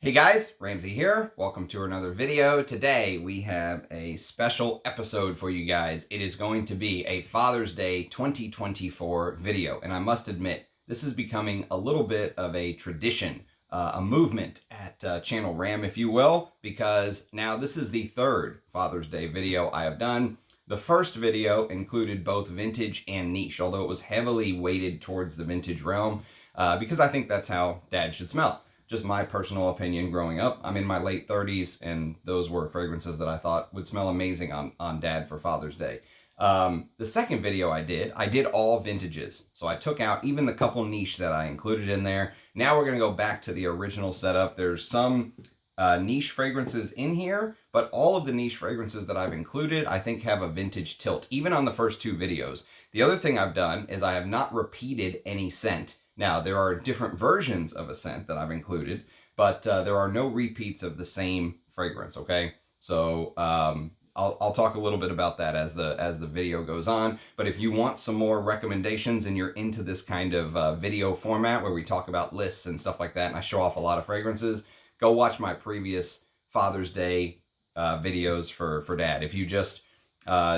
Hey guys, Ramsey here. Welcome to another video. Today we have a special episode for you guys. It is going to be a Father's Day 2024 video, and I must admit, this is becoming a little bit of a tradition, a movement at Channel Ram, if you will, because now this is the third Father's Day video I have done. The first video included both vintage and niche, although it was heavily weighted towards the vintage realm, because I think that's how Dad should smell. Just my personal opinion growing up. I'm in my late 30s, and those were fragrances that I thought would smell amazing on Dad for Father's Day. The second video I did all vintages. So I took out even the couple niche that I included in there. Now we're going to go back to the original setup. There's some niche fragrances in here, but all of the niche fragrances that I've included, I think, have a vintage tilt, even on the first two videos. The other thing I've done is I have not repeated any scent. Now, there are different versions of a scent that I've included, but there are no repeats of the same fragrance, okay? So I'll talk a little bit about that as the video goes on. But if you want some more recommendations and you're into this kind of video format where we talk about lists and stuff like that, and I show off a lot of fragrances, go watch my previous Father's Day videos for Dad. If you just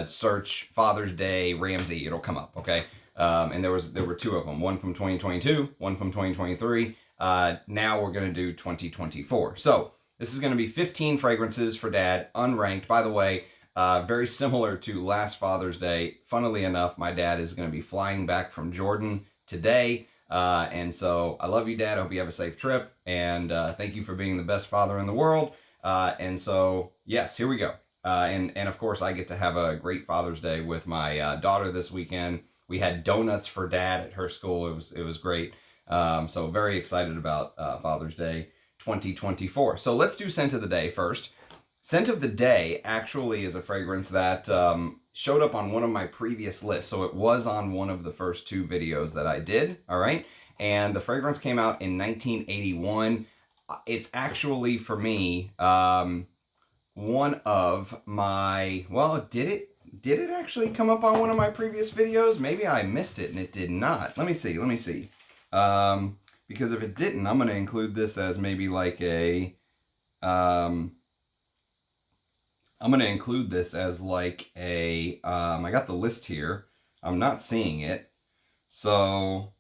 search Father's Day Ramsey, it'll come up, okay? And there were two of them, one from 2022, one from 2023. Now we're going to do 2024. So this is going to be 15 fragrances for Dad, unranked. By the way, very similar to last Father's Day. Funnily enough, my dad is going to be flying back from Jordan today. And so I love you, Dad. I hope you have a safe trip. And thank you for being the best father in the world. And so, yes, here we go. And of course, I get to have a great Father's Day with my daughter this weekend. We had donuts for Dad at her school. It was great. So very excited about Father's Day 2024. So let's do Scent of the Day first. Scent of the Day actually is a fragrance that showed up on one of my previous lists. So it was on one of the first two videos that I did, all right? And the fragrance came out in 1981. It's actually, for me, one of my, well, did it actually come up on one of my previous videos? Maybe I missed it and it did not. Let me see. Because if it didn't, I'm going to include this as maybe like a, I'm going to include this as like a, I got the list here. I'm not seeing it. So,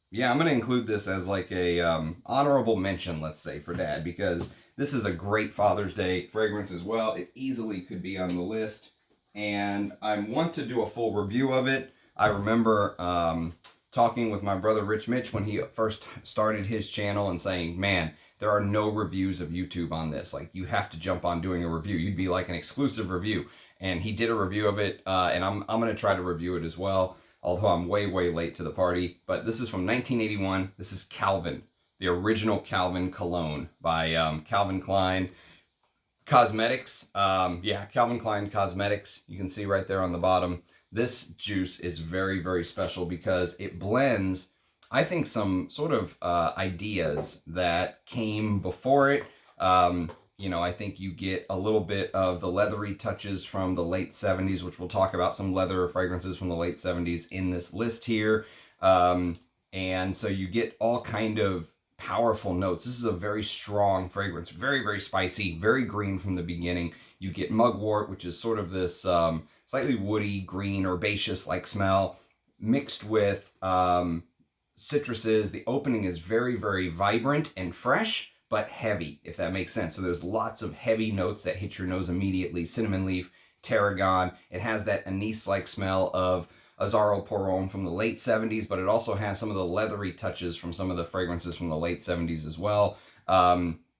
yeah, I'm going to include this as like a honorable mention, let's say, for Dad, because this is a great Father's Day fragrance as well. It easily could be on the list. And I want to do a full review of it. I remember talking with my brother Rich Mitch when he first started his channel and saying, man, there are no reviews of YouTube on this. Like, you have to jump on doing a review. You'd be like an exclusive review. And he did a review of it, and I'm going to try to review it as well, although I'm way, way late to the party. But this is from 1981. This is Calvin, the original Calvin cologne by Calvin Klein Cosmetics. Yeah, Calvin Klein Cosmetics. You can see right there on the bottom. This juice is very, very special because it blends, I think, some sort of ideas that came before it. You know, I think you get a little bit of the leathery touches from the late 70s, which we'll talk about some leather fragrances from the late 70s in this list here. And so you get all kind of powerful notes. This is a very strong fragrance, very, very spicy, very green from the beginning. You get mugwort, which is sort of this slightly woody, green, herbaceous-like smell, mixed with citruses. The opening is very, very vibrant and fresh, but heavy, if that makes sense. So there's lots of heavy notes that hit your nose immediately. Cinnamon leaf, tarragon. It has that anise-like smell of Azzaro Poron from the late 70s, but it also has some of the leathery touches from some of the fragrances from the late 70s as well.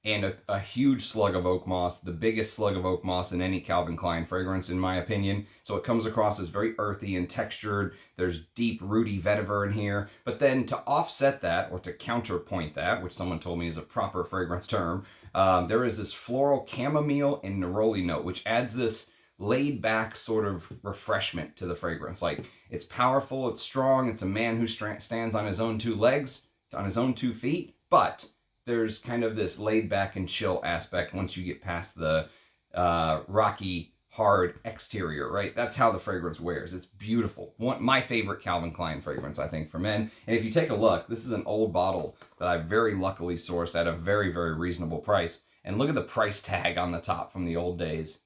And a huge slug of oak moss, the biggest slug of oak moss in any Calvin Klein fragrance, in my opinion. So it comes across as very earthy and textured. There's deep, rooty vetiver in here. But then to offset that, or to counterpoint that, which someone told me is a proper fragrance term, there is this floral chamomile and neroli note, which adds this laid back sort of refreshment to the fragrance. Like, it's powerful, it's strong, it's a man who stands on his own two legs, on his own 2 feet, but there's kind of this laid back and chill aspect once you get past the rocky, hard exterior, right? That's how the fragrance wears. It's beautiful. My favorite Calvin Klein fragrance, I think, for men. And if you take a look, this is an old bottle that I very luckily sourced at a very, very reasonable price. And look at the price tag on the top from the old days.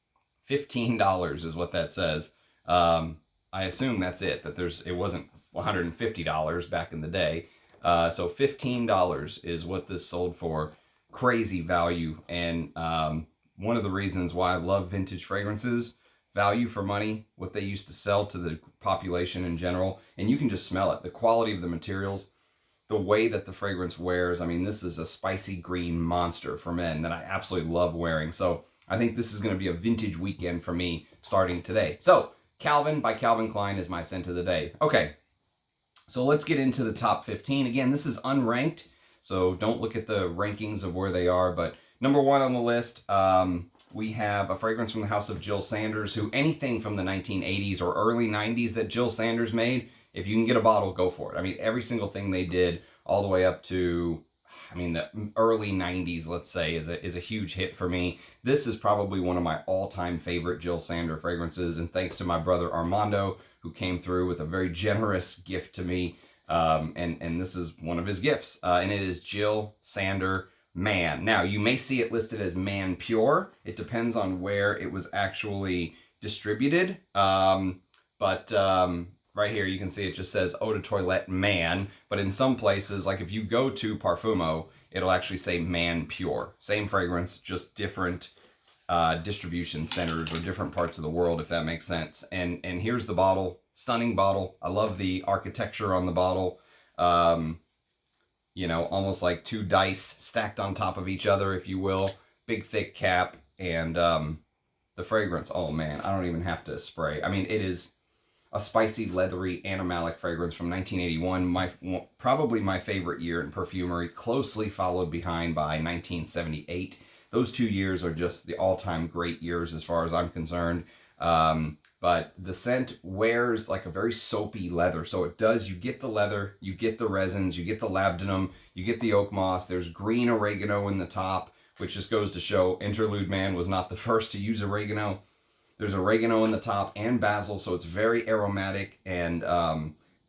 $15 is what that says. I assume that's it, that it wasn't $150 back in the day. So $15 is what this sold for. Crazy value. And one of the reasons why I love vintage fragrances, value for money, what they used to sell to the population in general, and you can just smell it. The quality of the materials, the way that the fragrance wears. I mean, this is a spicy green monster for men that I absolutely love wearing. So I think this is going to be a vintage weekend for me starting today. So Calvin by Calvin Klein is my scent of the day. Okay, so let's get into the top 15. Again, this is unranked, so don't look at the rankings of where they are, but number 1 on the list, we have a fragrance from the house of Jil Sanders, who anything from the 1980s or early 90s that Jil Sanders made, if you can get a bottle, go for it. I mean, every single thing they did all the way up to, I mean, the early 90s, let's say, is a huge hit for me. This is probably one of my all-time favorite Jil Sander fragrances, and thanks to my brother Armando, who came through with a very generous gift to me, and this is one of his gifts, and it is Jil Sander Man. Now, you may see it listed as Man Pure. It depends on where it was actually distributed, but right here you can see it just says Eau de Toilette Man, but in some places, like if you go to Parfumo, it'll actually say Man Pure. Same fragrance, just different distribution centers or different parts of the world, if that makes sense. And here's the bottle. Stunning bottle. I love the architecture on the bottle. You know, almost like 2 dice stacked on top of each other, if you will. Big thick cap, and the fragrance, oh man, I don't even have to spray. I mean, it is a spicy, leathery, animalic fragrance from 1981. Probably my favorite year in perfumery, closely followed behind by 1978. Those 2 years are just the all-time great years as far as I'm concerned. But the scent wears like a very soapy leather. So it does, you get the leather, you get the resins, you get the labdanum, you get the oak moss. There's green oregano in the top, which just goes to show Interlude Man was not the first to use oregano. There's oregano in the top and basil, so it's very aromatic and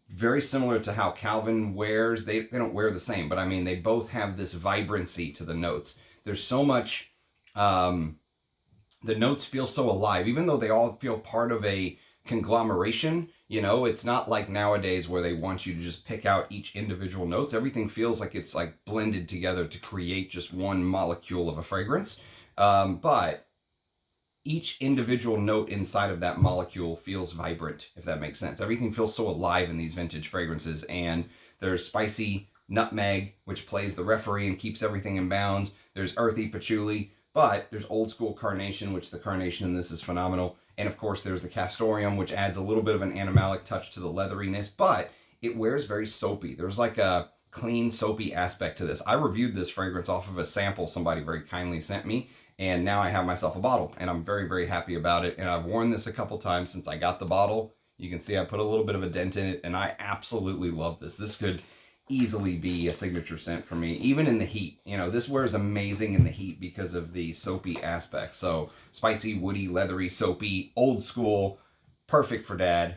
very similar to how Calvin wears. They don't wear the same, but I mean, they both have this vibrancy to the notes. There's so much... the notes feel so alive, even though they all feel part of a conglomeration. You know, it's not like nowadays where they want you to just pick out each individual notes. Everything feels like it's like blended together to create just one molecule of a fragrance. But each individual note inside of that molecule feels vibrant, if that makes sense. Everything feels so alive in these vintage fragrances, and there's spicy nutmeg, which plays the referee and keeps everything in bounds. There's earthy patchouli, but there's old school carnation, which the carnation in this is phenomenal. And of course, there's the castoreum, which adds a little bit of an animalic touch to the leatheriness, but it wears very soapy. There's like a clean, soapy aspect to this. I reviewed this fragrance off of a sample somebody very kindly sent me, and now I have myself a bottle, and I'm very, very happy about it. And I've worn this a couple times since I got the bottle. You can see I put a little bit of a dent in it, and I absolutely love this. This could easily be a signature scent for me, even in the heat. You know, this wears amazing in the heat because of the soapy aspect. So spicy, woody, leathery, soapy, old school, perfect for dad.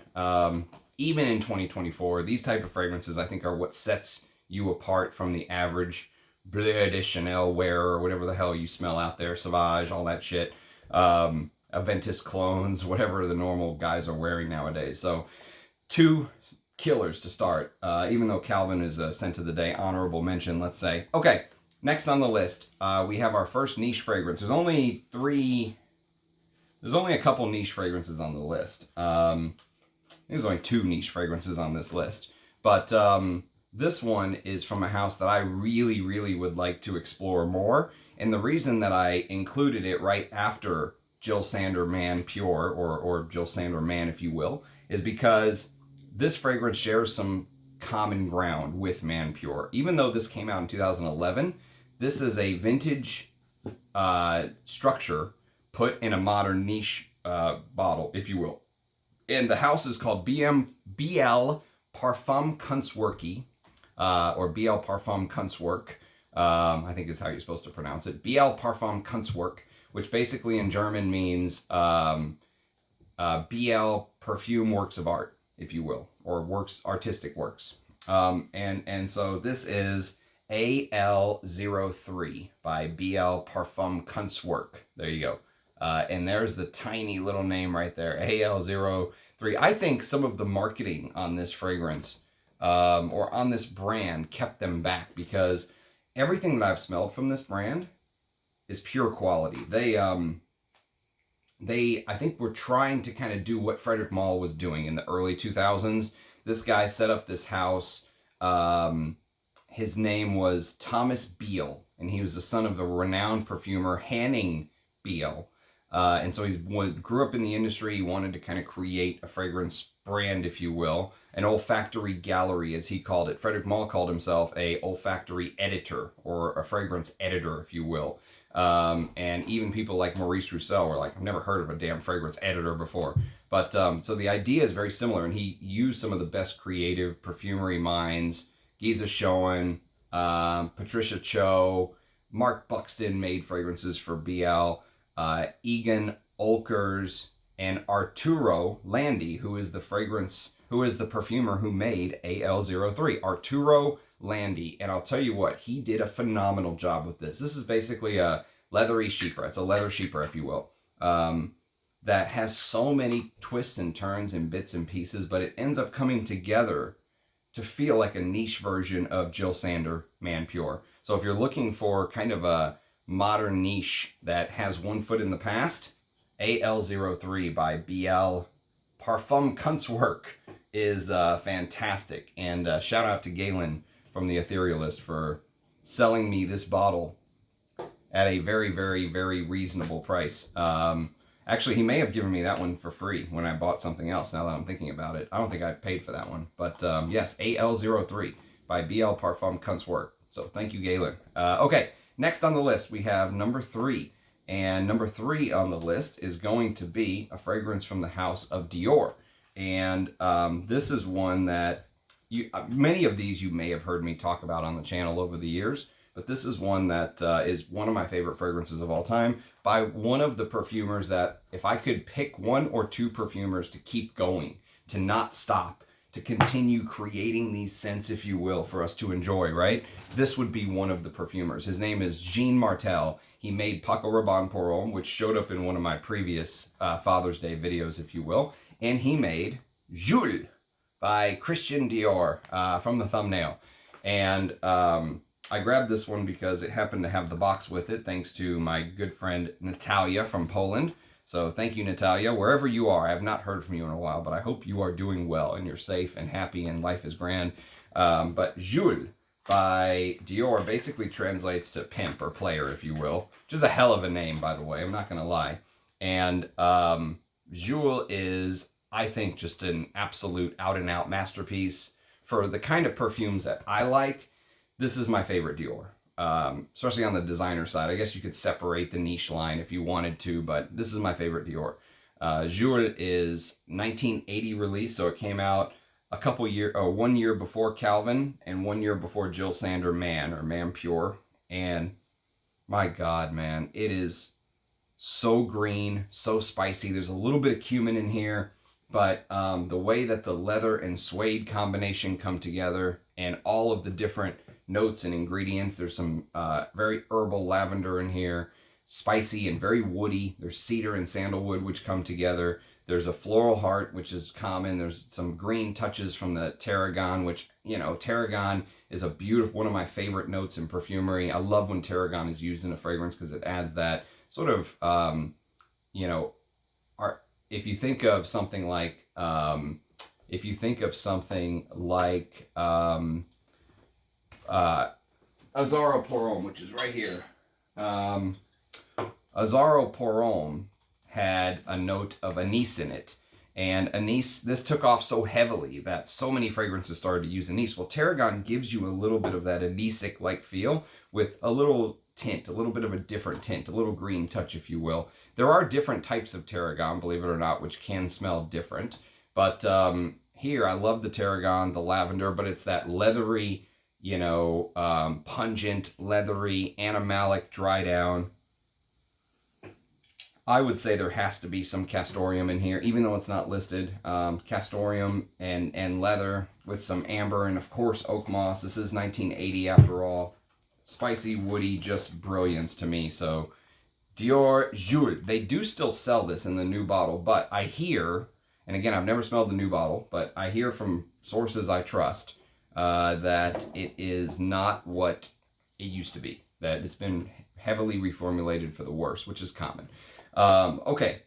Even in 2024, these type of fragrances I think are what sets you apart from the average Bleu de Chanel wearer, or whatever the hell you smell out there, Sauvage, all that shit, Aventus clones, whatever the normal guys are wearing nowadays. So 2 killers to start, even though Calvin is a scent of the day, honorable mention, let's say. Okay, next on the list, we have our first niche fragrance. There's only a couple niche fragrances on the list. There's only 2 niche fragrances on this list, but this one is from a house that I really, really would like to explore more, and the reason that I included it right after Jil Sander Man Pure, or Jil Sander Man, if you will, is because this fragrance shares some common ground with Man Pure. Even though this came out in 2011, this is a vintage structure put in a modern niche bottle, if you will. And the house is called Biehl Parfumkunstwerke, or Biehl Parfumkunstwerke, I think is how you're supposed to pronounce it. Biehl Parfumkunstwerke, which basically in German means Biehl perfume works of art, if you will, or artistic works. And so this is AL03 by Biehl Parfumkunstwerke. There you go. And there's the tiny little name right there, AL03. I think some of the marketing on this fragrance or on this brand kept them back, because everything that I've smelled from this brand is pure quality. I think were trying to kind of do what Frederic Malle was doing in the early 2000s. This guy set up this house. His name was Thomas Biehl, and he was the son of the renowned perfumer Henning Biehl. And so he grew up in the industry. He wanted to kind of create a fragrance brand, if you will, an olfactory gallery, as he called it. Frederic Malle called himself a olfactory editor, or a fragrance editor, if you will. And even people like Maurice Roussel were like, I've never heard of a damn fragrance editor before. But so the idea is very similar, and he used some of the best creative perfumery minds. Giza Schoen, Patricia Cho, Mark Buxton made fragrances for Biehl, Egan Olkers, and Arturo Landi, who is the perfumer who made AL03. Arturo Landi. And I'll tell you what, he did a phenomenal job with this. This is basically a leathery chypre. It's a leather chypre, if you will, that has so many twists and turns and bits and pieces, but it ends up coming together to feel like a niche version of Jil Sander Man Pure. So if you're looking for kind of a modern niche that has one foot in the past, AL03 by Biehl Parfumkunstwerke is fantastic. And shout out to Galen from the Etherealist for selling me this bottle at a very, very, very reasonable price. Actually, he may have given me that one for free when I bought something else, now that I'm thinking about it. I don't think I paid for that one. But yes, AL03 by Biehl Parfumkunstwerke. So thank you, Galen. Okay, next on the list, we have number 3. And number 3 on the list is going to be a fragrance from the house of Dior. And this is one that many of these you may have heard me talk about on the channel over the years. But this is one that is one of my favorite fragrances of all time, by one of the perfumers that, if I could pick 1 or 2 perfumers to keep going, to not stop, to continue creating these scents, if you will, for us to enjoy, right? This would be one of the perfumers. His name is Jean Martel. He made Paco Rabanne pour Homme, which showed up in one of my previous Father's Day videos, if you will. And he made Jules by Christian Dior from the thumbnail. And I grabbed this one because it happened to have the box with it, thanks to my good friend Natalia from Poland. So thank you, Natalia, wherever you are. I have not heard from you in a while, but I hope you are doing well and you're safe and happy and life is grand. But Jules by Dior basically translates to pimp or player, if you will, which is a hell of a name, by the way. I'm not going to lie. And Jules is, I think, just an absolute out-and-out masterpiece for the kind of perfumes that I like. This is my favorite Dior, especially on the designer side. I guess you could separate the niche line if you wanted to, but this is my favorite Dior. Jules is 1980 release, so it came out a couple years, 1 year before Calvin and 1 year before Jil Sander Man, or Man Pure. And my God, man, it is so green, so spicy. There's a little bit of cumin in here, but the way that the leather and suede combination come together, and all of the different notes and ingredients. There's some very herbal lavender in here, spicy and very woody. There's cedar and sandalwood, which come together. There's a floral heart, which is common. There's some green touches from the tarragon, which, you know, tarragon is a beautiful, one of my favorite notes in perfumery. I love when tarragon is used in a fragrance because it adds that sort of, you know, if you think of something like, Azzaro pour Homme, which is right here. Azzaro pour Homme had a note of anise in it. And anise, this took off so heavily that so many fragrances started to use anise. Well, tarragon gives you a little bit of that anisic-like feel with a little tint, a little bit of a different tint, a little green touch, if you will. There are different types of tarragon, believe it or not, which can smell different. But here, I love the tarragon, the lavender, but it's that leathery, you know, pungent, leathery, animalic dry down. I would say there has to be some castoreum in here, even though it's not listed. Castoreum and leather with some amber and, of course, oak moss. This is 1980 after all. Spicy, woody, just brilliance to me. So Dior Jules. They do still sell this in the new bottle, but I hear, and again, I've never smelled the new bottle, but I hear from sources I trust that it is not what it used to be. That it's been heavily reformulated for the worse, which is common. Okay,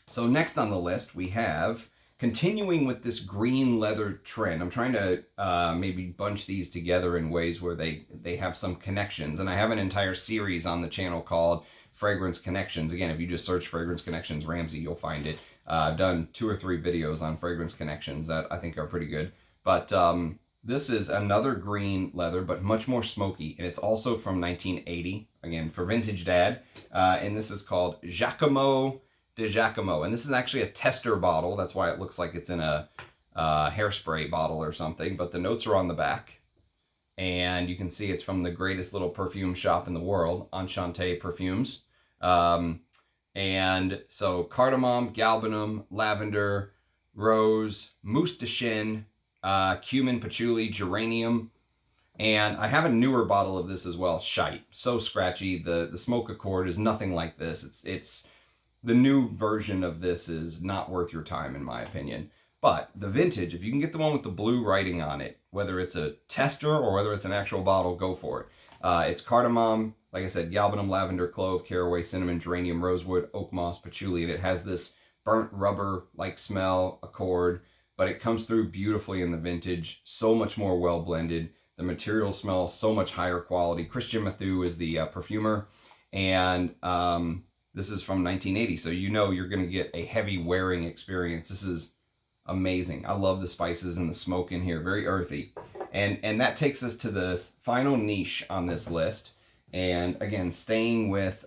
so next on the list we have, continuing with this green leather trend. I'm trying to maybe bunch these together in ways where they have some connections, and I have an entire series on the channel called Fragrance Connections. Again, if you just search Fragrance Connections Ramsey, you'll find it. I've done 2 or 3 videos on fragrance connections that I think are pretty good. But this is another green leather, but much more smoky, and it's also from 1980, again, for Vintage Dad. And this is called Jacomo de Jacomo. And this is actually a tester bottle. That's why it looks like it's in a hairspray bottle or something. But the notes are on the back. And you can see it's from the greatest little perfume shop in the world, Enchanté Perfumes. And so cardamom, galbanum, lavender, rose, mousse de chine, cumin, patchouli, geranium. And I have a newer bottle of this as well, Shite. So scratchy. The smoke accord is nothing like this. It's the new version of this is not worth your time, in my opinion. But the vintage, if you can get the one with the blue writing on it, whether it's a tester or whether it's an actual bottle, go for it. It's cardamom, like I said, galbanum, lavender, clove, caraway, cinnamon, geranium, rosewood, oak moss, patchouli, and it has this burnt rubber-like smell, accord, but it comes through beautifully in the vintage, so much more well blended. The material smells so much higher quality. Christian Mathieu is the perfumer, and this is from 1980, so you know you're going to get a heavy wearing experience. This is amazing. I love the spices and the smoke in here, very earthy. And that takes us to the final niche on this list. And again, staying with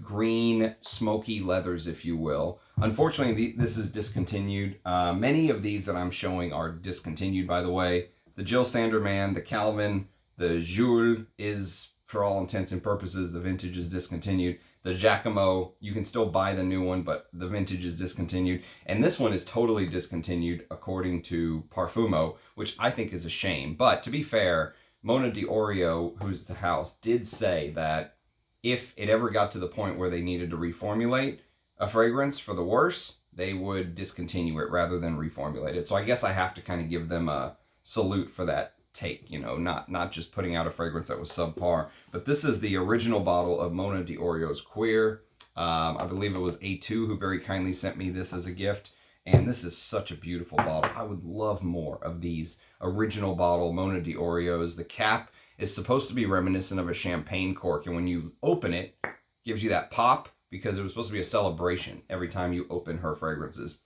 green, smoky leathers, if you will. Unfortunately, this is discontinued. Many of these that I'm showing are discontinued, by the way. The Jil Sander Man, the Calvin, the Jules is, for all intents and purposes, the vintage is discontinued. The Jacomo, you can still buy the new one, but the vintage is discontinued. And this one is totally discontinued, according to Parfumo, which I think is a shame. But to be fair, Mona di Orio, who's the house, did say that if it ever got to the point where they needed to reformulate a fragrance for the worse, they would discontinue it rather than reformulate it. So I guess I have to kind of give them a salute for that take, you know, not just putting out a fragrance that was subpar. But this is the original bottle of Mona di Orio's Cuir. I believe it was A2 who very kindly sent me this as a gift. And this is such a beautiful bottle. I would love more of these original bottle Mona di Orios. The cap is supposed to be reminiscent of a champagne cork. And when you open it, it gives you that pop because it was supposed to be a celebration every time you open her fragrances.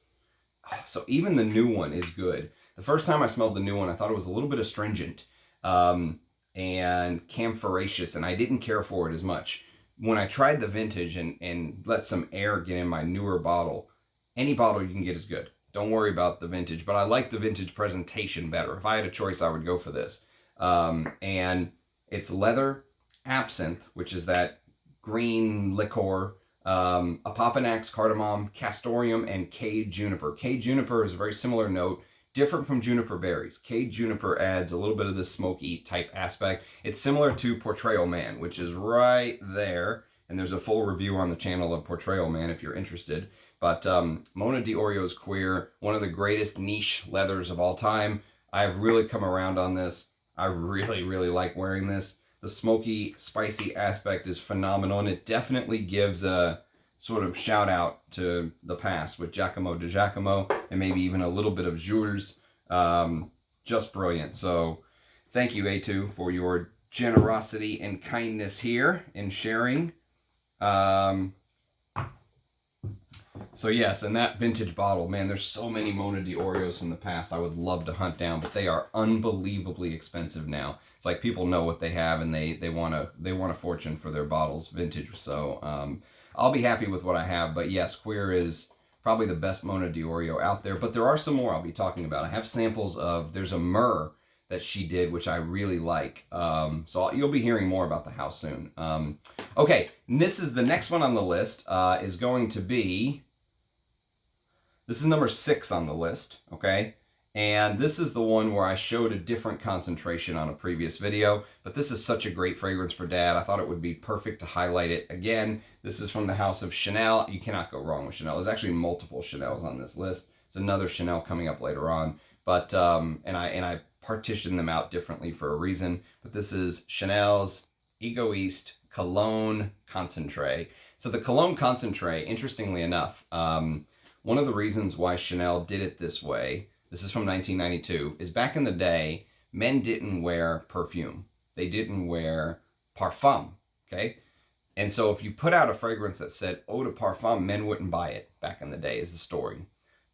So even the new one is good. The first time I smelled the new one, I thought it was a little bit astringent and camphoraceous, and I didn't care for it as much. When I tried the vintage and let some air get in my newer bottle, any bottle you can get is good. Don't worry about the vintage, but I like the vintage presentation better. If I had a choice, I would go for this. And it's leather, absinthe, which is that green liqueur, Apopanax, cardamom, castoreum, and Cade juniper. Cade juniper is a very similar note, different from juniper berries. Cade juniper adds a little bit of this smoky type aspect. It's similar to Portrayal Man, which is right there. And there's a full review on the channel of Portrayal Man if you're interested. But Mona di Orio's Cuir, one of the greatest niche leathers of all time. I've really come around on this. I really, really like wearing this. The smoky, spicy aspect is phenomenal, and it definitely gives a sort of shout out to the past with Jacomo de Jacomo and maybe even a little bit of Jules. Just brilliant. So thank you, A2, for your generosity and kindness here in sharing. So yes, and that vintage bottle, man, there's so many Mona di Orios from the past I would love to hunt down, but they are unbelievably expensive now. It's like people know what they have and they want a fortune for their bottles, vintage. So I'll be happy with what I have, but yes, Cuir is probably the best Mona di Orio out there. But there are some more I'll be talking about. I have samples of, there's a myrrh that she did, which I really like. So you'll be hearing more about the house soon. Okay, and this is the next one on the list, is going to be, this is number 6 on the list, okay? And this is the one where I showed a different concentration on a previous video, but this is such a great fragrance for Dad. I thought it would be perfect to highlight it again. This is from the house of Chanel. You cannot go wrong with Chanel. There's actually multiple Chanels on this list. There's another Chanel coming up later on, but and I partitioned them out differently for a reason. But this is Chanel's Egoiste Cologne Concentree. So the Cologne Concentree, interestingly enough, one of the reasons why Chanel did it this way, this is from 1992, is back in the day, men didn't wear perfume. They didn't wear parfum, okay? And so if you put out a fragrance that said eau de parfum, men wouldn't buy it back in the day, is the story.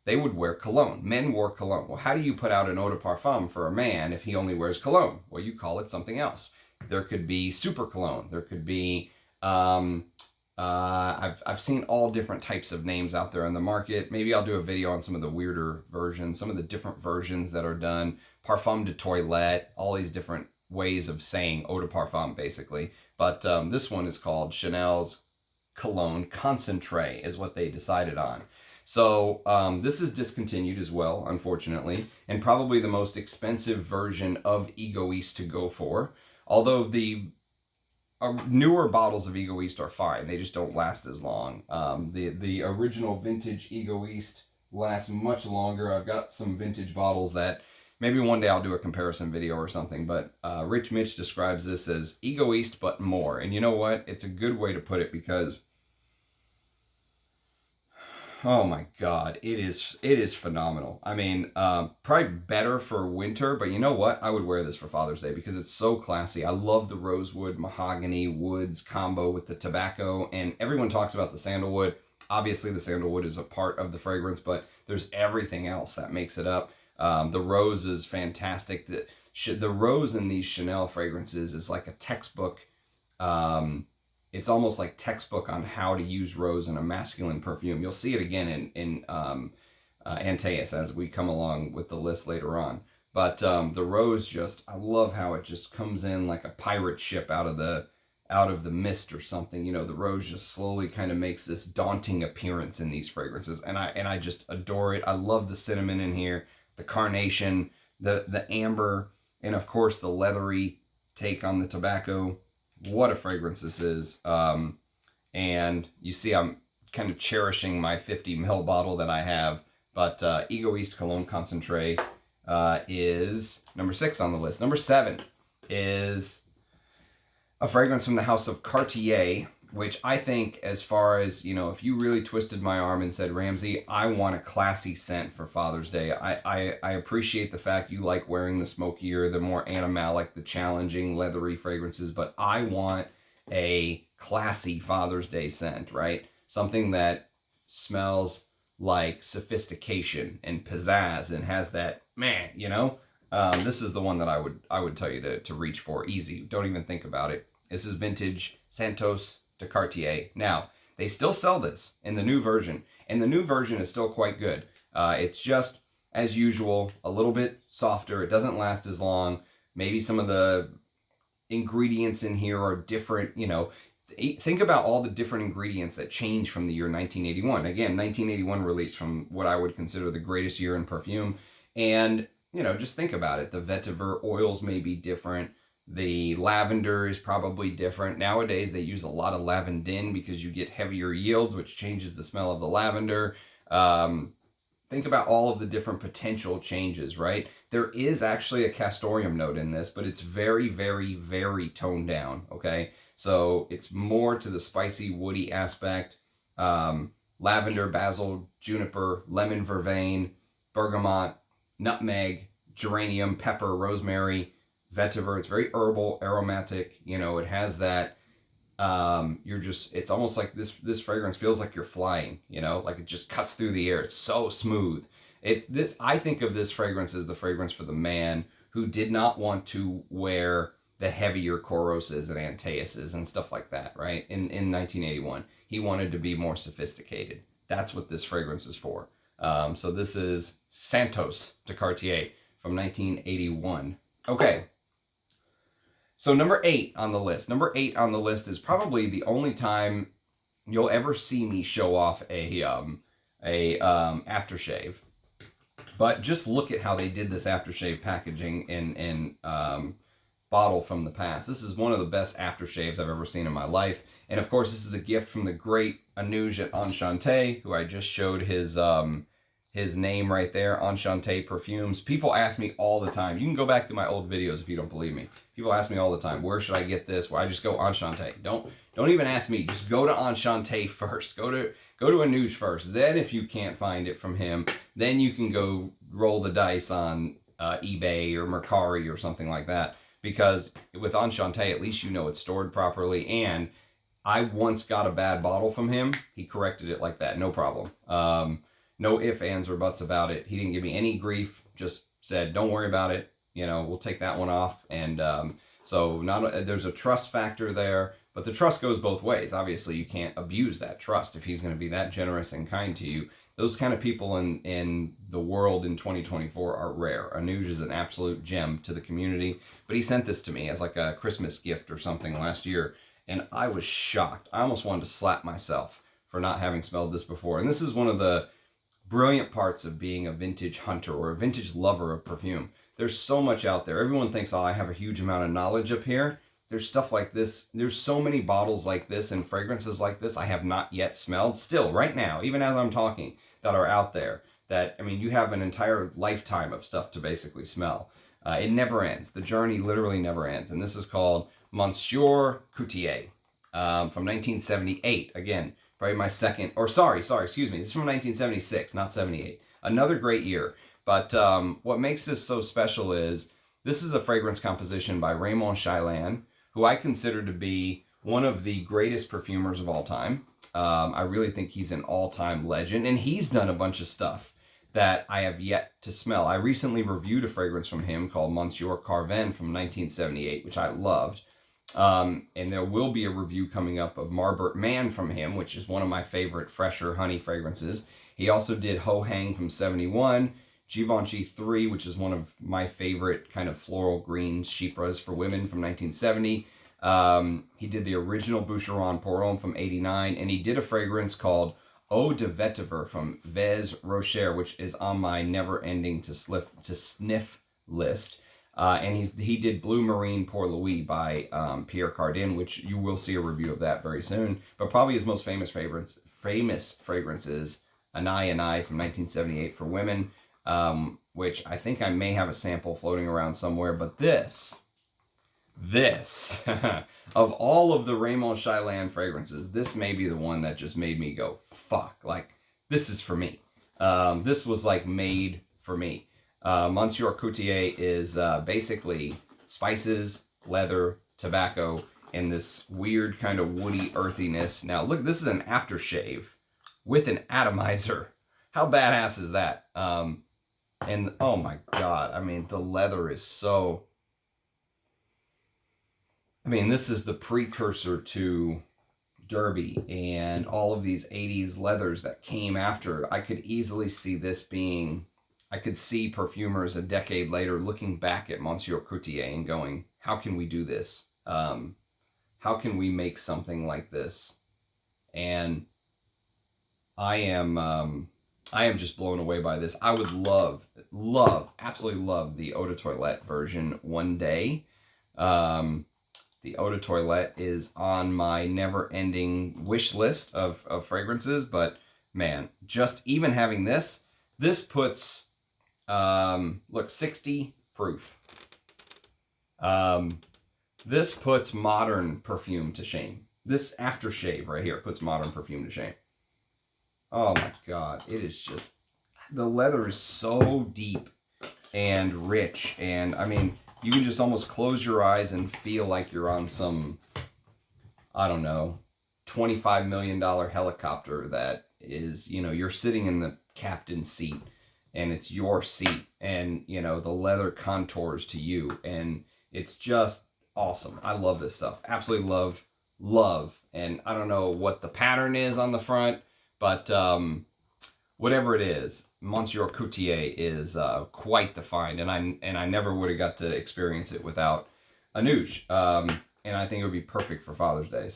They would wear cologne. Men wore cologne. Well, how do you put out an eau de parfum for a man if he only wears cologne? Well, you call it something else. There could be super cologne. There could be... I've seen all different types of names out there on the market. Maybe I'll do a video on some of the weirder versions, some of the different versions that are done. Parfum de toilette, all these different ways of saying eau de parfum, basically. But this one is called Chanel's Cologne Concentree, is what they decided on. So this is discontinued as well, unfortunately, and probably the most expensive version of Egoiste to go for. Although the newer bottles of Egoiste are fine. They just don't last as long. The original vintage Egoiste lasts much longer. I've got some vintage bottles that maybe one day I'll do a comparison video or something, but Rich Mitch describes this as Egoiste but more. And you know what? It's a good way to put it because, oh my God, it is phenomenal. I mean, probably better for winter, but you know what? I would wear this for Father's Day because it's so classy. I love the rosewood, mahogany, woods combo with the tobacco, and everyone talks about the sandalwood. Obviously, the sandalwood is a part of the fragrance, but there's everything else that makes it up. The rose is fantastic. The rose in these Chanel fragrances is like a textbook. It's almost like textbook on how to use rose in a masculine perfume. You'll see it again in Antaeus as we come along with the list later on. But the rose just, I love how it just comes in like a pirate ship out of the mist or something. You know, the rose just slowly kind of makes this daunting appearance in these fragrances, and I just adore it. I love the cinnamon in here, the carnation, the amber, and of course the leathery take on the tobacco. What a fragrance this is. And you see I'm kind of cherishing my 50 ml bottle that I have, but Egoiste Cologne Concentree is number 6 on the list. Number 7 is a fragrance from the house of Cartier, which I think, as far as, you know, if you really twisted my arm and said, Ramsey, I want a classy scent for Father's Day. I appreciate the fact you like wearing the smokier, the more animalic, the challenging, leathery fragrances, but I want a classy Father's Day scent, right? Something that smells like sophistication and pizzazz and has that, man, you know? This is the one that I would tell you to reach for. Easy. Don't even think about it. This is vintage Santos de Cartier. Now, they still sell this in the new version, and the new version is still quite good. It's just, as usual, a little bit softer. It doesn't last as long. Maybe some of the ingredients in here are different. You know, think about all the different ingredients that change from the year 1981. Again, 1981 release, from what I would consider the greatest year in perfume. And, you know, just think about it. The vetiver oils may be different. The lavender is probably different. Nowadays, they use a lot of lavandin because you get heavier yields, which changes the smell of the lavender. Think about all of the different potential changes, right? There is actually a castoreum note in this, but it's very, very, very toned down, okay? So it's more to the spicy, woody aspect. Lavender, basil, juniper, lemon vervain, bergamot, nutmeg, geranium, pepper, rosemary, vetiver. It's very herbal, aromatic. You know, it has that. It's almost like this fragrance feels like you're flying. You know, like it just cuts through the air. It's so smooth. I think of this fragrance as the fragrance for the man who did not want to wear the heavier Coroses and Antaeuses and stuff like that, right? In 1981, he wanted to be more sophisticated. That's what this fragrance is for. So this is Santos de Cartier from 1981. Okay. So number 8 on the list. Number 8 on the list is probably the only time you'll ever see me show off a aftershave. But just look at how they did this aftershave packaging in bottle from the past. This is one of the best aftershaves I've ever seen in my life. And of course, this is a gift from the great Anuj at Enchanté, who I just showed his name right there, Enchanté Perfumes. People ask me all the time. You can go back to my old videos if you don't believe me. People ask me all the time, where should I get this? Well, I just go Enchanté. Don't even ask me. Just go to Enchanté first. Go to Anuj first. Then if you can't find it from him, then you can go roll the dice on eBay or Mercari or something like that. Because with Enchanté, at least you know it's stored properly. And I once got a bad bottle from him. He corrected it like that. No problem. No ifs, ands, or buts about it. He didn't give me any grief. Just said, don't worry about it. You know, we'll take that one off. And so there's a trust factor there. But the trust goes both ways. Obviously, you can't abuse that trust if he's going to be that generous and kind to you. Those kind of people in the world in 2024 are rare. Anuj is an absolute gem to the community. But he sent this to me as like a Christmas gift or something last year. And I was shocked. I almost wanted to slap myself for not having smelled this before. And this is one of the brilliant parts of being a vintage hunter or a vintage lover of perfume. There's so much out there. Everyone thinks, oh, I have a huge amount of knowledge up here. There's stuff like this. There's so many bottles like this and fragrances like this I have not yet smelled. Still, right now, even as I'm talking, that are out there. That, I mean, you have an entire lifetime of stuff to basically smell. It never ends. The journey literally never ends. And this is called Monsieur de Couturier from 1978. Again, probably my second, or sorry, excuse me. This is from 1976, not 78. Another great year. But what makes this so special is this is a fragrance composition by Raymond Chaillan, who I consider to be one of the greatest perfumers of all time. I really think he's an all-time legend, and he's done a bunch of stuff that I have yet to smell. I recently reviewed a fragrance from him called Monsieur Carven from 1978, which I loved. And there will be a review coming up of Marbert Man from him, which is one of my favorite fresher honey fragrances. He also did Ho Hang from 71, Givenchy 3, which is one of my favorite kind of floral green chypres for women from 1970. He did the original Boucheron Pour Homme from 89, and he did a fragrance called Eau de Vetiver from Vez Rocher, which is on my never-ending to sniff list. And he did Blue Marine Pour Louis by Pierre Cardin, which you will see a review of that very soon. But probably his most famous fragrance is Anai from 1978 for women, which I think I may have a sample floating around somewhere. But this of all of the Raymond Chaillan fragrances, this may be the one that just made me go, fuck, like, this is for me. This was like made for me. Monsieur de Couturier is basically spices, leather, tobacco, and this weird kind of woody earthiness. Now, look, this is an aftershave with an atomizer. How badass is that? And oh my god, I mean, the leather is so... I mean, this is the precursor to Derby and all of these 80s leathers that came after. I could easily see this being... I could see perfumers a decade later looking back at Monsieur de Couturier and going, how can we do this? How can we make something like this? And I am just blown away by this. I would love, absolutely love the Eau de Toilette version one day. The Eau de Toilette is on my never-ending wish list of fragrances, but man, just even having this puts... look, 60 proof. This puts modern perfume to shame. This aftershave right here puts modern perfume to shame. Oh my god, it is just... The leather is so deep and rich, and I mean, you can just almost close your eyes and feel like you're on some, I don't know, $25 million helicopter that is, you know, you're sitting in the captain's seat. And it's your seat, and, you know, the leather contours to you, and it's just awesome. I love this stuff. Absolutely love. And I don't know what the pattern is on the front, but whatever it is, Monsieur de Couturier is quite the find, and I never would have got to experience it without a Nuge. And I think it would be perfect for Father's Day.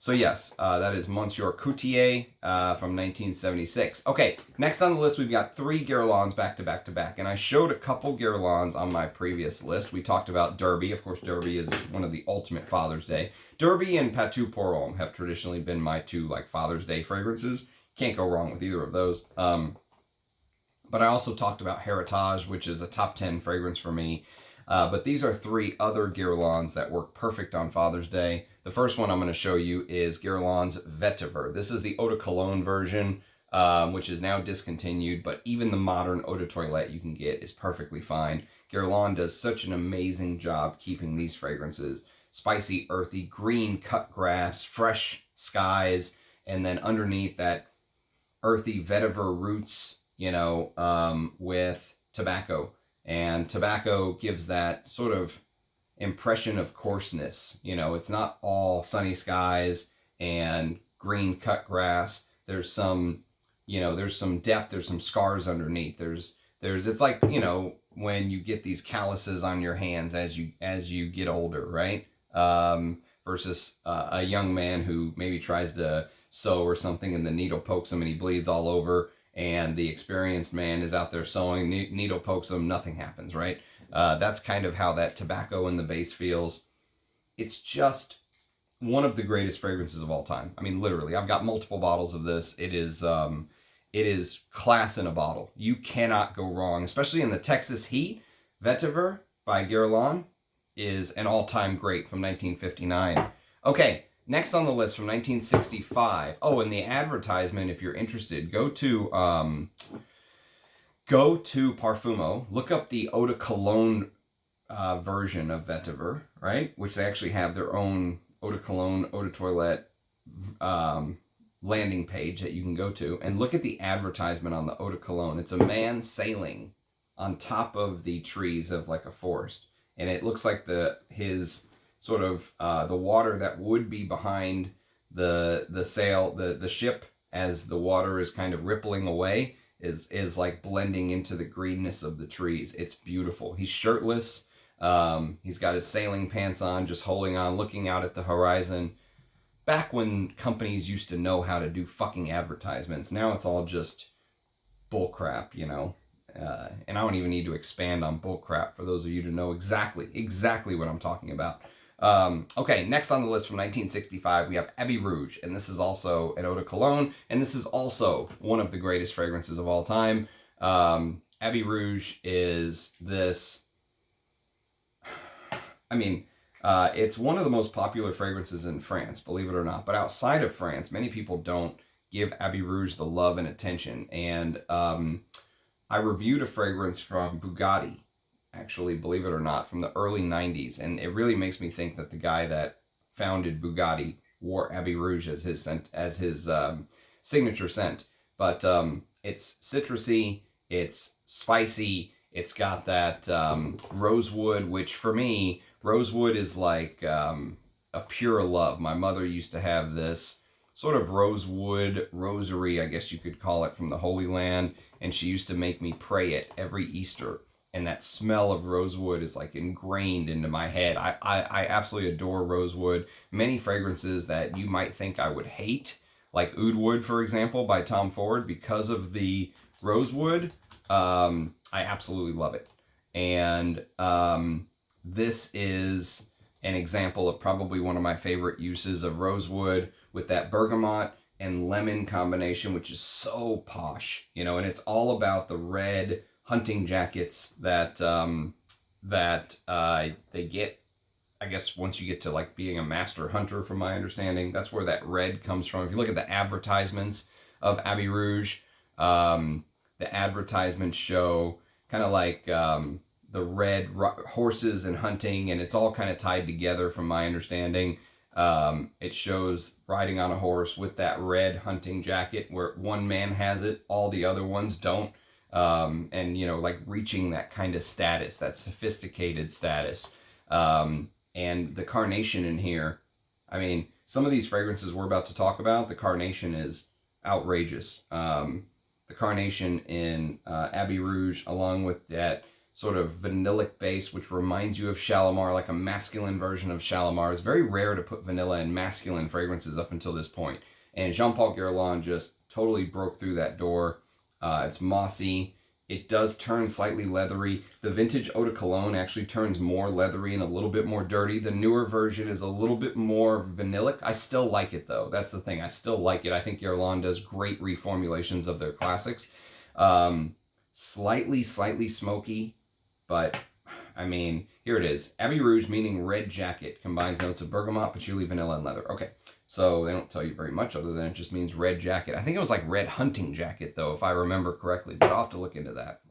So yes, that is Monsieur Couturier from 1976. Okay, next on the list we've got 3 Guerlains back to back to back. And I showed a couple Guerlains on my previous list. We talked about Derby. Of course, Derby is one of the ultimate Father's Day. Derby and Patou pour Homme have traditionally been my 2 like Father's Day fragrances. Can't go wrong with either of those. But I also talked about Heritage, which is a top 10 fragrance for me. But these are 3 other Guerlains that work perfect on Father's Day. The first one I'm going to show you is Guerlain's Vetiver. This is the Eau de Cologne version, which is now discontinued, but even the modern Eau de Toilette you can get is perfectly fine. Guerlain does such an amazing job keeping these fragrances spicy, earthy, green cut grass, fresh skies, and then underneath that earthy vetiver roots, you know, with tobacco. And tobacco gives that sort of impression of coarseness. You know, it's not all sunny skies and green cut grass. There's some, you know, there's some depth, there's some scars underneath. It's like, you know, when you get these calluses on your hands as you get older, right? Versus a young man who maybe tries to sew or something and the needle pokes him and he bleeds all over, and the experienced man is out there sewing, needle pokes him, nothing happens, right? That's kind of how that tobacco in the base feels. It's just one of the greatest fragrances of all time. I mean, literally, I've got multiple bottles of this. It is class in a bottle. You cannot go wrong, especially in the Texas heat. Vetiver by Guerlain is an all-time great from 1959. Okay, next on the list from 1965. Oh, and the advertisement, if you're interested, go to Parfumo, look up the Eau de Cologne version of Vetiver, right? Which they actually have their own Eau de Cologne, Eau de Toilette landing page that you can go to, and look at the advertisement on the Eau de Cologne. It's a man sailing on top of the trees of like a forest, and it looks like his sort of the water that would be behind the sail, the ship, as the water is kind of rippling away, is like blending into the greenness of the trees. It's beautiful. He's shirtless. He's got his sailing pants on, just holding on, looking out at the horizon. Back when companies used to know how to do fucking advertisements. Now it's all just bullcrap, you know. And I don't even need to expand on bullcrap for those of you to know exactly what I'm talking about. Okay, next on the list from 1965, we have Abbey Rouge, and this is also an Eau de Cologne, and this is also one of the greatest fragrances of all time. Abbey Rouge is this, I mean, it's one of the most popular fragrances in France, believe it or not, but outside of France, many people don't give Abbey Rouge the love and attention, and I reviewed a fragrance from Bugatti, actually, believe it or not, from the early 90s, and it really makes me think that the guy that founded Bugatti wore Abbey Rouge as his signature scent. But it's citrusy, it's spicy, it's got that rosewood, which for me, rosewood is like a pure love. My mother used to have this sort of rosewood rosary, I guess you could call it, from the Holy Land, and she used to make me pray it every Easter. And that smell of rosewood is like ingrained into my head. I absolutely adore rosewood. Many fragrances that you might think I would hate, like Oud Wood, for example, by Tom Ford, because of the rosewood, I absolutely love it. And this is an example of probably one of my favorite uses of rosewood, with that bergamot and lemon combination, which is so posh, you know, and it's all about the red hunting jackets that they get, I guess, once you get to like being a master hunter, from my understanding. That's where that red comes from. If you look at the advertisements of Abbey Rouge, the advertisements show kind of like the red horses and hunting, and it's all kind of tied together from my understanding. It shows riding on a horse with that red hunting jacket, where one man has it, all the other ones don't. And, you know, like reaching that kind of status, that sophisticated status. And the carnation in here, I mean, some of these fragrances we're about to talk about, the carnation is outrageous. The carnation in Abbey Rouge, along with that sort of vanillic base, which reminds you of Shalimar, like a masculine version of Shalimar. It's very rare to put vanilla in masculine fragrances up until this point. And Jean Paul Guerlain just totally broke through that door. It's mossy. It does turn slightly leathery. The vintage Eau de Cologne actually turns more leathery and a little bit more dirty. The newer version is a little bit more vanillic. I still like it though. That's the thing. I still like it. I think Guerlain does great reformulations of their classics. Slightly smoky, but I mean, here it is. Abbey Rouge, meaning red jacket, combines notes of bergamot, patchouli, vanilla, and leather. Okay, so they don't tell you very much other than it just means red jacket. I think it was like red hunting jacket, though, if I remember correctly, but I'll have to look into that.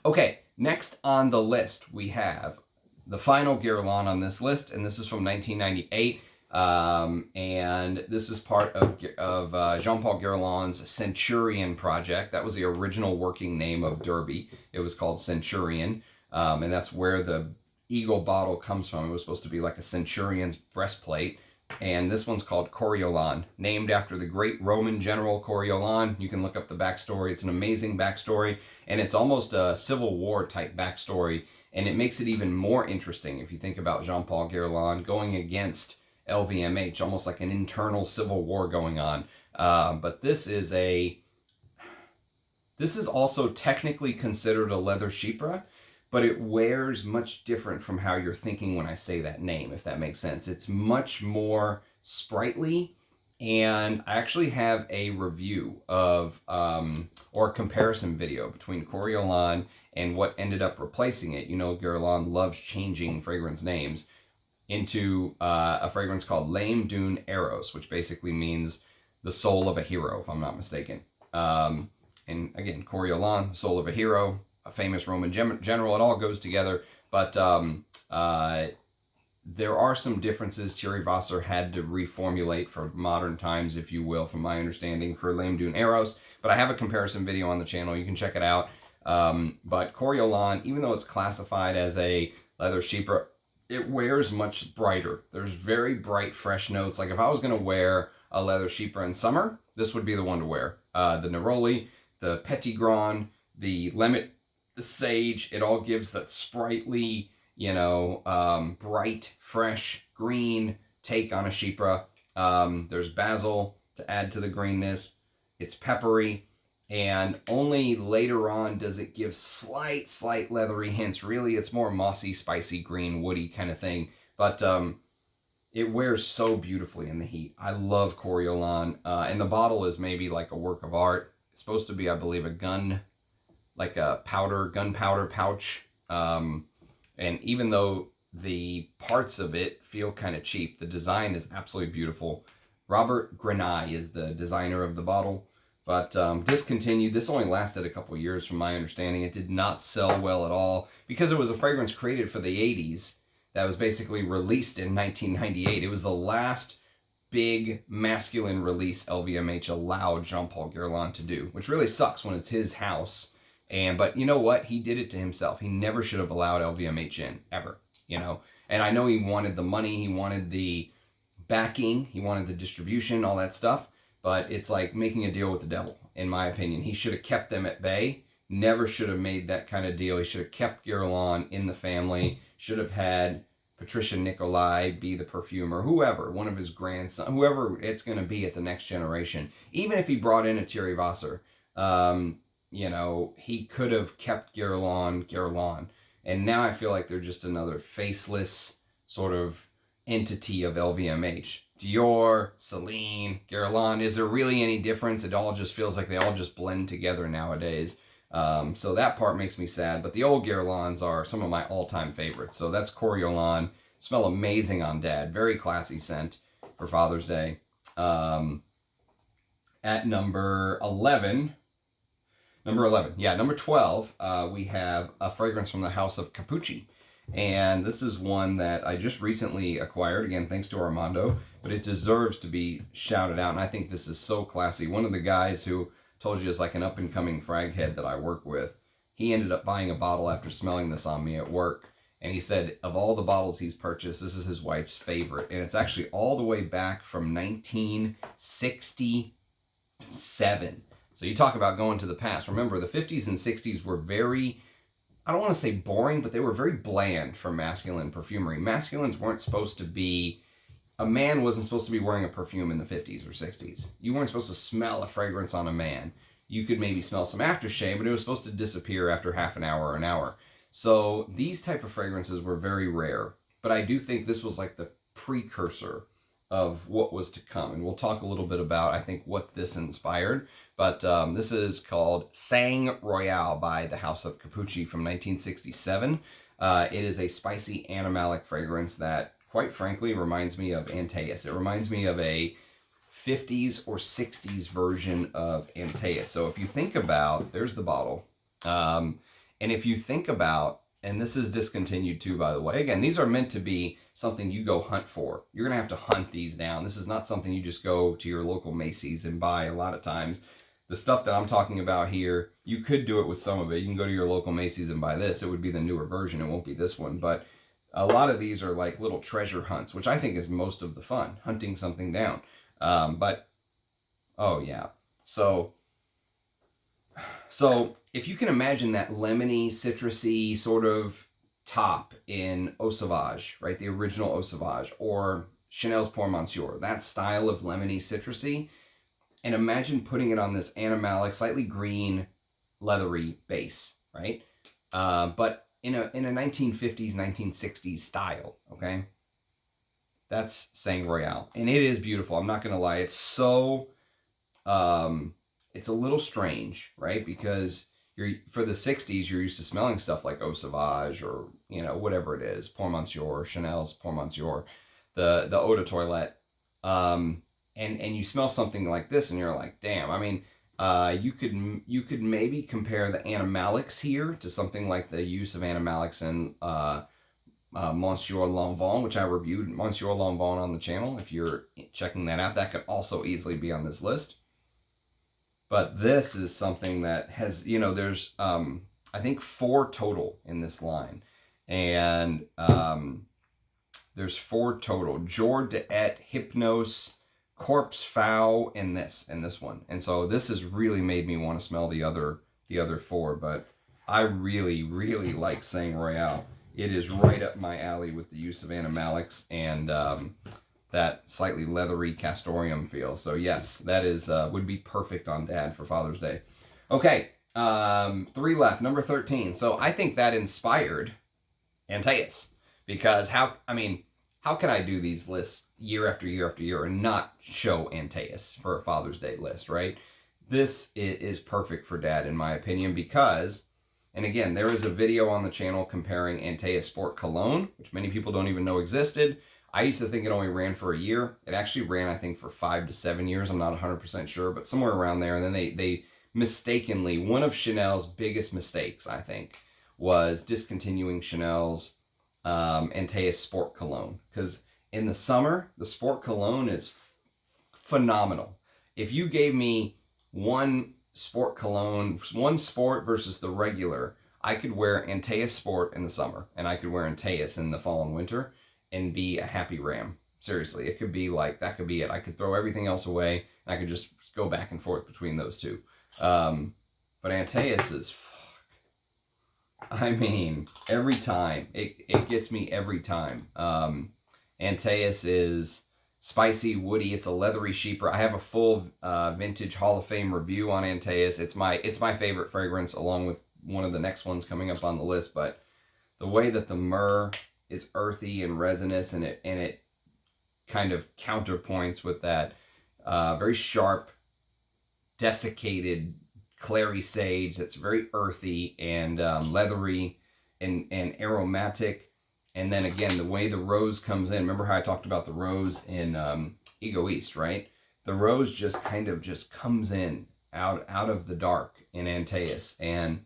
Okay, next on the list, we have the final Guerlain on this list, and this is from 1998. And this is part of Jean-Paul Guerlain's Centurion project. That was the original working name of Derby. It was called Centurion, and that's where the eagle bottle comes from. It was supposed to be like a centurion's breastplate, and this one's called Coriolan, named after the great Roman general Coriolan. You can look up the backstory. It's an amazing backstory, and it's almost a Civil War type backstory, and it makes it even more interesting if you think about Jean-Paul Guerlain going against LVMH, almost like an internal civil war going on. But this is also technically considered a leather chypre, but it wears much different from how you're thinking when I say that name, if that makes sense. It's much more sprightly, and I actually have a review of, or a comparison video between Coriolan and what ended up replacing it. You know, Guerlain loves changing fragrance names into a fragrance called Lame Dune Eros, which basically means the soul of a hero, if I'm not mistaken. And again, Coriolan, the soul of a hero, a famous Roman general, it all goes together. But there are some differences. Thierry Wasser had to reformulate for modern times, if you will, from my understanding, for Lame Dune Eros. But I have a comparison video on the channel. You can check it out. But Coriolan, even though it's classified as a leather chypre, it wears much brighter. There's very bright, fresh notes. Like if I was going to wear a leather chypre in summer, this would be the one to wear. The Neroli, the Petit Grand, the Lemon, the Sage, it all gives that sprightly, you know, bright, fresh, green take on a chypre. There's basil to add to the greenness. It's peppery. And only later on does it give slight leathery hints. Really, it's more mossy, spicy, green, woody kind of thing. But it wears so beautifully in the heat. I love Coriolan. And the bottle is maybe like a work of art. It's supposed to be, I believe, a gun, like a gunpowder pouch. And even though the parts of it feel kind of cheap, the design is absolutely beautiful. Robert Grenay is the designer of the bottle. But discontinued. This only lasted a couple years from my understanding. It did not sell well at all because it was a fragrance created for the 80s that was basically released in 1998. It was the last big masculine release LVMH allowed Jean-Paul Guerlain to do, which really sucks when it's his house. But you know what? He did it to himself. He never should have allowed LVMH in, ever. You know, and I know he wanted the money, he wanted the backing, he wanted the distribution, all that stuff. But it's like making a deal with the devil, in my opinion. He should have kept them at bay. Never should have made that kind of deal. He should have kept Guerlain in the family. Should have had Patricia Nicolai be the perfumer. Whoever, one of his grandsons, whoever it's going to be at the next generation. Even if he brought in a Thierry Wasser, you know, he could have kept Guerlain. And now I feel like they're just another faceless sort of entity of LVMH. Dior, Celine, Guerlain, is there really any difference? It all just feels like they all just blend together nowadays. So that part makes me sad. But the old Guerlains are some of my all-time favorites. So that's Coriolan. Smell amazing on Dad. Very classy scent for Father's Day. At number 11, number 12, we have a fragrance from the house of Capucci. And this is one that I just recently acquired, again, thanks to Armando, but it deserves to be shouted out, and I think this is so classy. One of the guys who told you is like an up-and-coming frag head that I work with, he ended up buying a bottle after smelling this on me at work, and he said of all the bottles he's purchased, this is his wife's favorite, and it's actually all the way back from 1967. So you talk about going to the past. Remember, the 50s and 60s were very I don't want to say boring, but they were very bland for masculine perfumery. Masculines weren't supposed to be, a man wasn't supposed to be wearing a perfume in the 50s or 60s. You weren't supposed to smell a fragrance on a man. You could maybe smell some aftershave, but it was supposed to disappear after half an hour or an hour. So these type of fragrances were very rare. But I do think this was like the precursor of what was to come. And we'll talk a little bit about, I think, what this inspired. But this is called Sang Royale by the House of Capucci from 1967. It is a spicy animalic fragrance that, quite frankly, reminds me of Antaeus. It reminds me of a 50s or 60s version of Antaeus. So if you think about, there's the bottle. And if you think about, and this is discontinued too, by the way. Again, these are meant to be something you go hunt for. You're going to have to hunt these down. This is not something you just go to your local Macy's and buy a lot of times. The stuff that I'm talking about here, you could do it with some of it. You can go to your local Macy's and buy this. It would be the newer version. It won't be this one. But a lot of these are like little treasure hunts, which I think is most of the fun, hunting something down. Oh yeah. So if you can imagine that lemony, citrusy sort of top in Eau Sauvage, right? The original Eau Sauvage, or Chanel's Pour Monsieur, that style of lemony, citrusy, and imagine putting it on this animalic, slightly green, leathery base, right? But in a 1950s, 1960s style, okay? That's Sang Royale. And it is beautiful. I'm not going to lie. It's so, it's a little strange, right? Because for the 60s, you're used to smelling stuff like Eau Sauvage or, you know, whatever it is, Pour Monsieur, Chanel's Pour Monsieur, the Eau de Toilette. And you smell something like this and you're like, damn. I mean, you could maybe compare the animalics here to something like the use of animalics in Monsieur Lanvin, which I reviewed Monsieur Lanvin on the channel. If you're checking that out, that could also easily be on this list. But this is something that has, you know, there's I think 4 total in this line, and there's 4 total: Jour d'Et, Hypnos, Corpse Foul, and this one. And so this has really made me want to smell the other 4. But I really, really like Sang Royale. It is right up my alley with the use of animalics and that slightly leathery castoreum feel. So yes, that is would be perfect on Dad for Father's Day. Okay, 3 left. Number 13. So I think that inspired Antaeus, because how can I do these lists year after year after year and not show Antaeus for a Father's Day list, right? This is perfect for Dad, in my opinion, because, and again, there is a video on the channel comparing Antaeus Sport Cologne, which many people don't even know existed. I used to think it only ran for a year. It actually ran, I think, for 5 to 7 years. I'm not 100% sure, but somewhere around there. And then they mistakenly, one of Chanel's biggest mistakes, I think, was discontinuing Chanel's Antaeus Sport Cologne. Because in the summer, the Sport Cologne is phenomenal. If you gave me one Sport Cologne, one Sport versus the regular, I could wear Antaeus Sport in the summer, and I could wear Antaeus in the fall and winter, and be a happy ram. Seriously, it could be like, that could be it. I could throw everything else away, and I could just go back and forth between those two. But Antaeus is, I mean, every time. It gets me every time. Antaeus is spicy, woody. It's a leathery sheeper. I have a full vintage Hall of Fame review on Antaeus. It's my favorite fragrance, along with one of the next ones coming up on the list. But the way that the myrrh is earthy and resinous, and it kind of counterpoints with that very sharp, desiccated clary sage that's very earthy and leathery and aromatic. And then again, the way the rose comes in. Remember how I talked about the rose in Egoiste, right? The rose just kind of just comes in out of the dark in Antaeus, and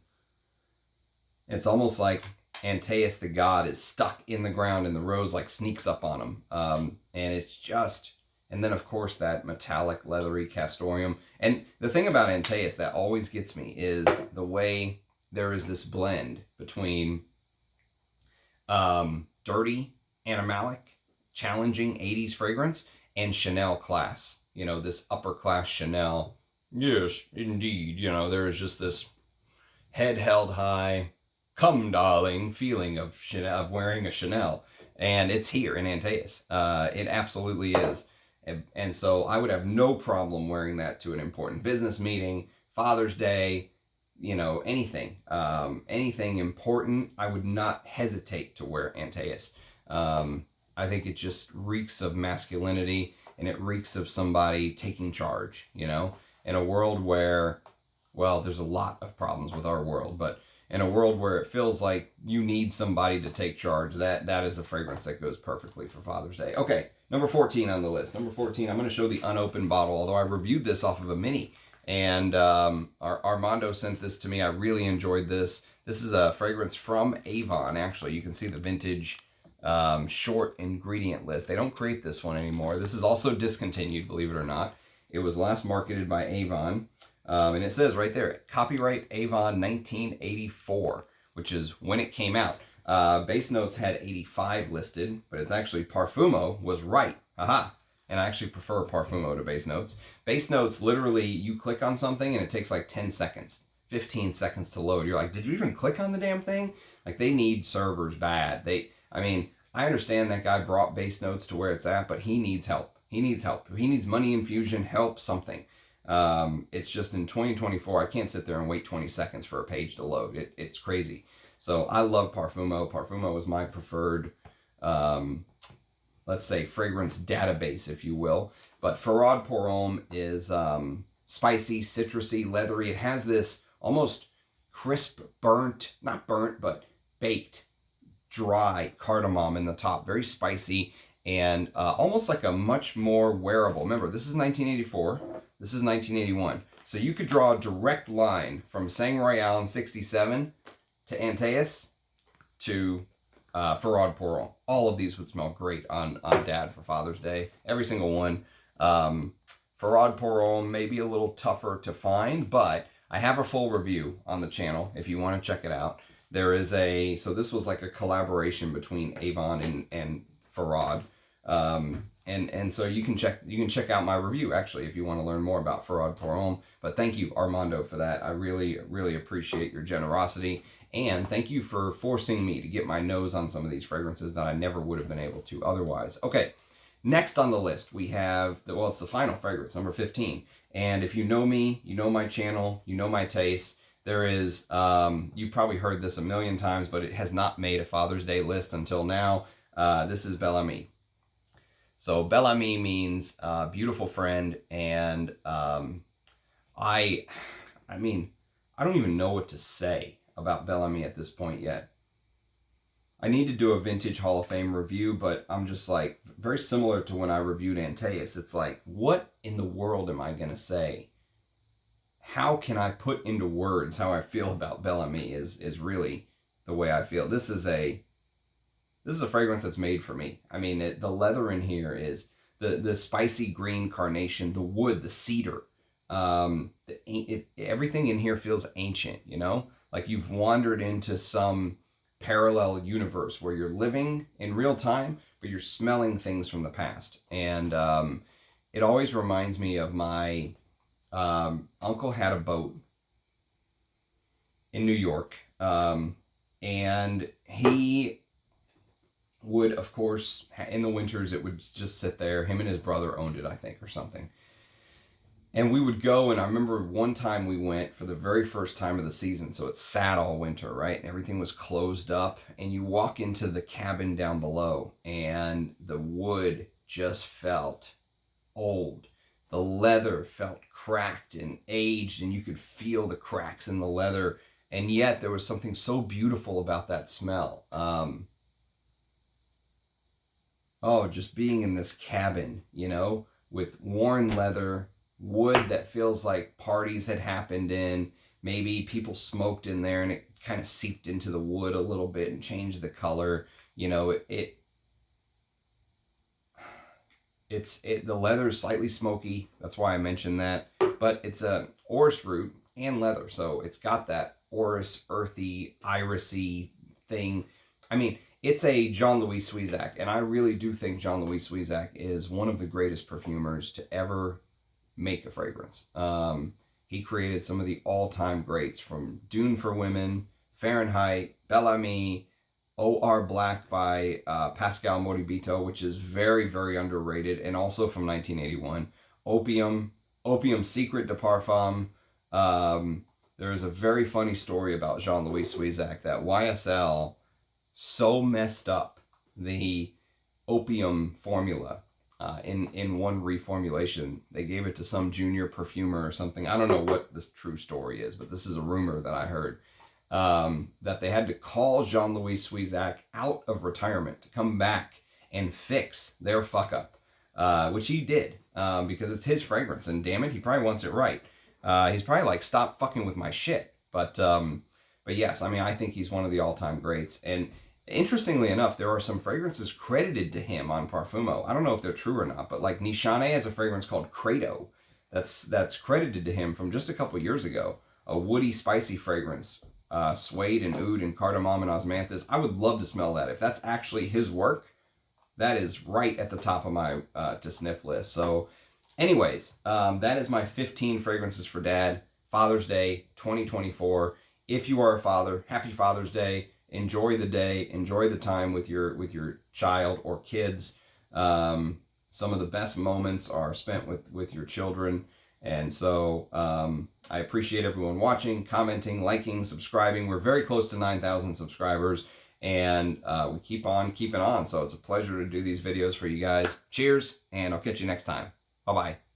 it's almost like Antaeus the god is stuck in the ground and the rose like sneaks up on him. And it's just, and then of course that metallic leathery castoreum. And the thing about Antaeus that always gets me is the way there is this blend between dirty, animalic, challenging 80s fragrance and Chanel class. You know, this upper class Chanel. Yes, indeed. You know, there is just this head held high, come darling feeling of Chanel, of wearing a Chanel, and it's here in Antaeus. It absolutely is, and so I would have no problem wearing that to an important business meeting, Father's Day, you know, anything, anything important. I would not hesitate to wear Antaeus. I think it just reeks of masculinity, and it reeks of somebody taking charge, you know, in a world where, well, there's a lot of problems with our world, but in a world where it feels like you need somebody to take charge, that is a fragrance that goes perfectly for Father's Day. Okay, number 14 on the list. Number 14, I'm going to show the unopened bottle, although I reviewed this off of a mini, and Armando sent this to me. I really enjoyed this. This is a fragrance from Avon, actually. You can see the vintage short ingredient list. They don't create this one anymore. This is also discontinued, believe it or not. It was last marketed by Avon. And it says right there, copyright Avon 1984, which is when it came out. Base Notes had 85 listed, but it's actually Parfumo was right. Aha! And I actually prefer Parfumo to Base Notes. Base Notes, literally, you click on something and it takes like 10 seconds, 15 seconds to load. You're like, did you even click on the damn thing? Like, they need servers bad. I mean, I understand that guy brought Base Notes to where it's at, but he needs help. He needs help. He needs money infusion, help, something. It's just in 2024, I can't sit there and wait 20 seconds for a page to load. It's crazy. So I love Parfumo. Parfumo is my preferred, let's say, fragrance database, if you will. But Feraud Pour Homme is spicy, citrusy, leathery. It has this almost crisp, burnt, not burnt, but baked, dry cardamom in the top. Very spicy and almost like a much more wearable. Remember, this is 1984. This is 1981. So you could draw a direct line from Sang Royal in 67 to Antaeus to Feraud Pour Homme. All of these would smell great on Dad for Father's Day. Every single one. Feraud Pour Homme may be a little tougher to find, but I have a full review on the channel if you want to check it out. There is so this was like a collaboration between Avon and Feraud. And so you can check out my review, actually, if you want to learn more about Feraud Pour Homme. But thank you, Armando, for that. I really, really appreciate your generosity. And thank you for forcing me to get my nose on some of these fragrances that I never would have been able to otherwise. Okay, next on the list, we have, it's the final fragrance, number 15. And if you know me, you know my channel, you know my taste. There is, you've probably heard this a million times, but it has not made a Father's Day list until now. This is Bel Ami. So Bel Ami means beautiful friend, and I mean, I don't even know what to say about Bel Ami at this point yet. I need to do a Vintage Hall of Fame review, but I'm just like, very similar to when I reviewed Antaeus. It's like, what in the world am I going to say? How can I put into words how I feel about Bel Ami is really the way I feel. This is a fragrance that's made for me. I mean, the leather in here is the spicy green carnation, the wood, the cedar. Everything in here feels ancient, you know? Like you've wandered into some parallel universe where you're living in real time, but you're smelling things from the past. And it always reminds me of my uncle had a boat in New York, and he would, of course, in the winters, it would just sit there. Him and his brother owned it, I think, or something. And we would go, and I remember one time we went for the very first time of the season, so it sat all winter, right? And everything was closed up, and you walk into the cabin down below, and the wood just felt old. The leather felt cracked and aged, and you could feel the cracks in the leather, and yet there was something so beautiful about that smell. Just being in this cabin, you know, with worn leather, wood that feels like parties had happened in. Maybe people smoked in there and it kind of seeped into the wood a little bit and changed the color. You know, the leather is slightly smoky. That's why I mentioned that. But it's a orris root and leather, so it's got that orris, earthy, irisy thing. I mean, it's a Jean-Louis Suizac, and I really do think Jean-Louis Suizac is one of the greatest perfumers to ever make a fragrance. He created some of the all-time greats, from Dune for Women, Fahrenheit, Bel Ami, OR Black by Pascal Moribito, which is very, very underrated, and also from 1981. Opium Secret de Parfum. There is a very funny story about Jean-Louis Suizac that YSL so messed up the opium formula in one reformulation. They gave it to some junior perfumer or something. I don't know what this true story is, but this is a rumor that I heard. That they had to call Jean-Louis Suizac out of retirement to come back and fix their fuck up, which he did, because it's his fragrance, and damn it, he probably wants it right. He's probably like, stop fucking with my shit. But yes, I mean, I think he's one of the all-time greats. And interestingly enough, there are some fragrances credited to him on Parfumo. I don't know if they're true or not, but like Nishane has a fragrance called Credo that's credited to him from just a couple years ago. A woody, spicy fragrance. Suede and oud and cardamom and osmanthus. I would love to smell that. If that's actually his work, that is right at the top of my to sniff list. So anyways, that is my 15 fragrances for Dad, Father's Day 2024. If you are a father, happy Father's Day. Enjoy the day. Enjoy the time with your child or kids. Some of the best moments are spent with your children. And so I appreciate everyone watching, commenting, liking, subscribing. We're very close to 9,000 subscribers, and we keep on keeping on. So it's a pleasure to do these videos for you guys. Cheers, and I'll catch you next time. Bye-bye.